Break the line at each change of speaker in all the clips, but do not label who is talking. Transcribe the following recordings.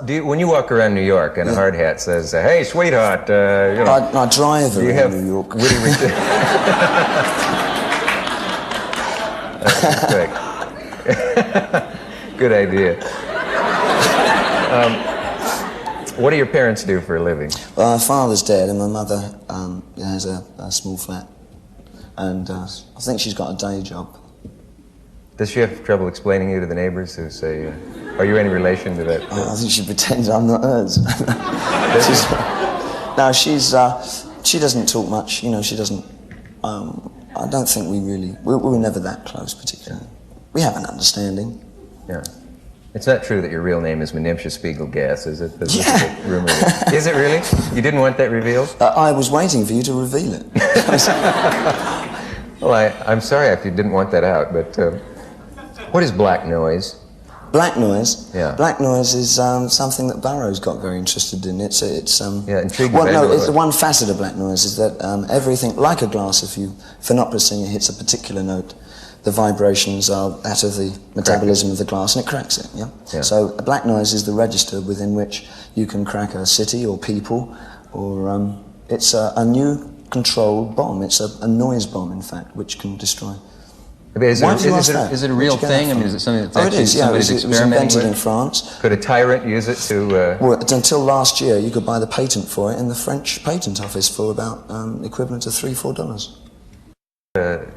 When you walk around New York and a hard hat says, "Hey, sweetheart," you know,
I drive around New York.
Witty Good idea. What do your parents do for a living?
Well, my father's dead, and my mother has a small flat, and I think she's got a day job.
Does she have trouble explaining you to the neighbors who say, "Are you any relation to that?"
I think she pretends I'm not hers. She doesn't talk much. You know, she doesn't. I don't think we were never that close, particularly. We have an understanding.
Yeah. It's not true that your real name is Menimsha Spiegelgas, is it?
Yeah.
Rumor. Is it really? You didn't want that revealed?
I was waiting for you to reveal it.
Well, I'm sorry if you didn't want that out, but what is black noise?
Black noise?
Yeah.
Black noise is something that Burroughs got very interested in.
Intriguing.
Well, no, it's the one facet of black noise is that everything, like a glass, if an opera singer hits a particular note, the vibrations are that of the metabolism of the glass, and it cracks it, yeah? So black noise is the register within which you can crack a city or people, or it's a new controlled bomb. It's a noise bomb, in fact, which can destroy.
Is it a real thing? I mean, is it something that's actually somebody's experimenting with?
It was invented in France.
Could a tyrant use it to...
Well, until last year, you could buy the patent for it in the French patent office for about equivalent to $3-4.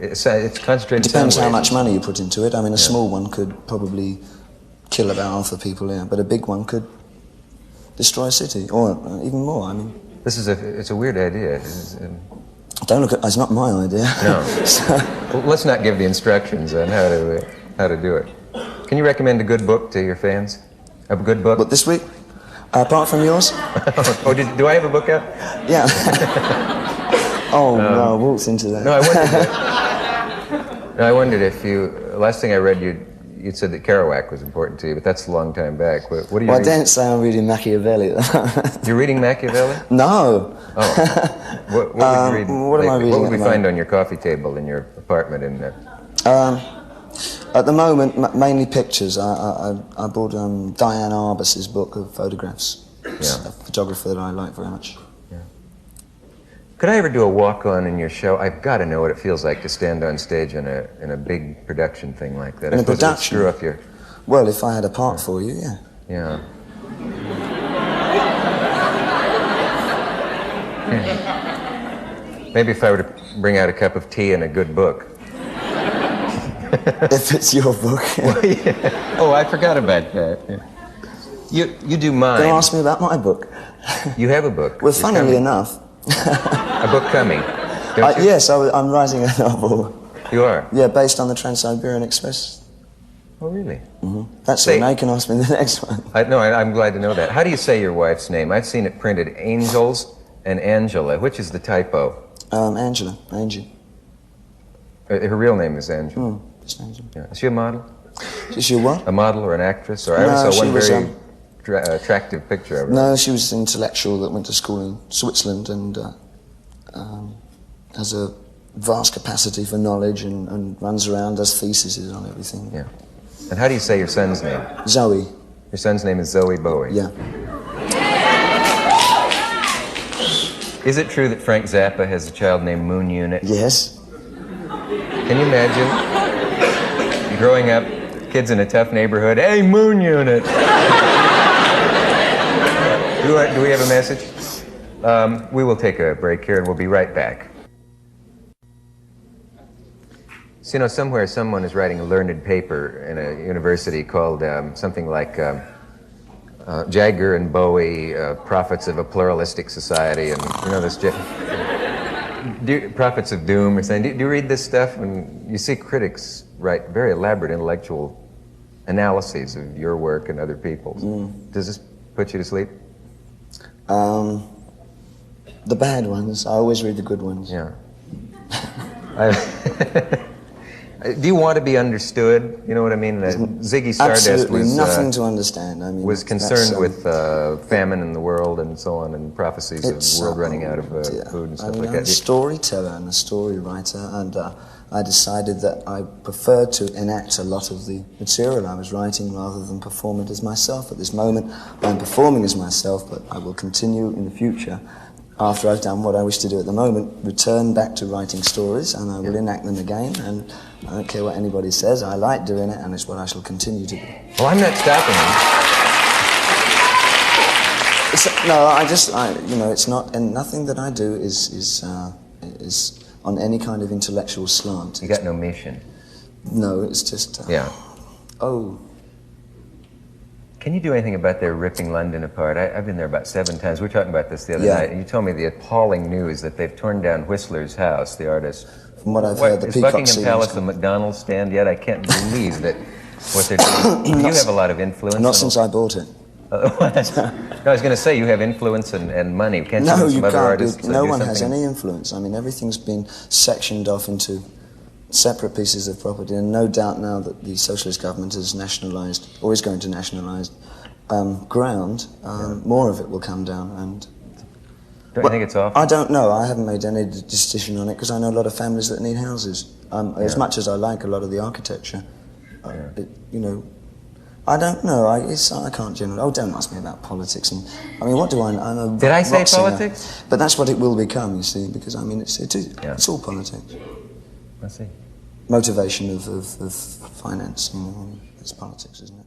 It's concentrated.
It depends how much money you put into it. I mean, a small one could probably kill about half the people here, but a big one could destroy a city, or even more. I mean,
it's a weird idea.
Don't look at. It's not my idea.
No. Well, let's not give the instructions on how to do it. Can you recommend a good book to your fans? A good book?
What, this week? Apart from yours?
Oh, do I have a book out?
Yeah. Oh, no, I walked into that.
No, I wondered if last thing I read, you'd said that Kerouac was important to you, but that's a long time back. What are you reading?
I didn't say I'm reading Machiavelli.
You're reading Machiavelli?
No.
Oh. What would you read?
What am I reading?
What would we find on your coffee table in your apartment in there?
At the moment, mainly pictures. I bought Diane Arbus's book of photographs. It's a photographer that I like very much.
Could I ever do a walk-on in your show? I've got to know what it feels like to stand on stage in a big production thing like that.
In a production?
Screw up your...
Well, if I had a part for you, yeah.
Yeah. Maybe if I were to bring out a cup of tea and a good book.
If it's your book.
Well, yeah. Oh, I forgot about that. Yeah. You do mine.
Don't ask me about my book.
You have a book.
Well, funnily enough.
A book coming, don't you?
Yes, I'm writing a novel.
You are?
Yeah, based on the Trans-Siberian Express.
Oh, really?
Mm-hmm. That's it. Now you can ask me the next one.
I'm glad to know that. How do you say your wife's name? I've seen it printed Angels and Angela. Which is the typo?
Angela. Angie.
Her real name is Angela.
Just Angela.
Yeah. Is she a model?
Is she a what?
A model or an actress? Or I ever saw one very attractive picture of her.
No, she was an intellectual that went to school in Switzerland and has a vast capacity for knowledge and runs around, does theses on everything.
Yeah. And how do you say your son's name?
Zoe.
Your son's name is Zoe Bowie?
Yeah.
Is it true that Frank Zappa has a child named Moon Unit?
Yes.
Can you imagine? Growing up, kids in a tough neighborhood, hey, Moon Unit! Do we have a message? We will take a break here and we'll be right back. So, you know, somewhere someone is writing a learned paper in a university called something like Jagger and Bowie, Prophets of a Pluralistic Society, and you know this Prophets of Doom or something. Do you read this stuff? And you see critics write very elaborate intellectual analyses of your work and other people's. Does this put you to sleep?
The bad ones. I always read the good ones.
Yeah. Do you want to be understood? You know what I mean? Ziggy Stardust
Absolutely nothing to understand. I mean,
was concerned with famine in the world and so on, and prophecies of the world running out of food and stuff like that.
I'm a storyteller and a story writer, and I decided that I preferred to enact a lot of the material I was writing rather than perform it as myself. At this moment, I'm performing as myself, but I will continue in the future, after I've done what I wish to do at the moment, return back to writing stories, and I will enact them again, and I don't care what anybody says, I like doing it, and it's what I shall continue to do.
Well, I'm not stopping you.
No, it's not, and nothing that I do is on any kind of intellectual slant.
You got no mission.
No, it's just...
Yeah.
Oh.
Can you do anything about their ripping London apart? I've been there about 7 times. We were talking about this the other night, and you told me the appalling news that they've torn down Whistler's house, the artist.
From what I've heard, the
is
Peacock
Buckingham Palace a McDonald's stand yet? I can't believe that what they're doing. You have a lot of influence.
Not since I bought it.
No, I was going to say you have influence and money. Can't you
No,
some
you
other
can't.
artists
No
do
one has
something?
any influence. I mean, everything's been sectioned off into separate pieces of property, and no doubt now that the socialist government has nationalised, or is going to nationalise, ground, more of it will come down. And
Don't you think it's awful?
I don't know. I haven't made any decision on it because I know a lot of families that need houses. As much as I like a lot of the architecture, I don't know. I can't generally. Oh, don't ask me about politics. And I mean, what do I know? I'm a
Did I say
rock singer.
politics?
But that's what it will become, you see, because I mean, it's all politics.
I see.
Motivation of finance, it's politics, isn't it?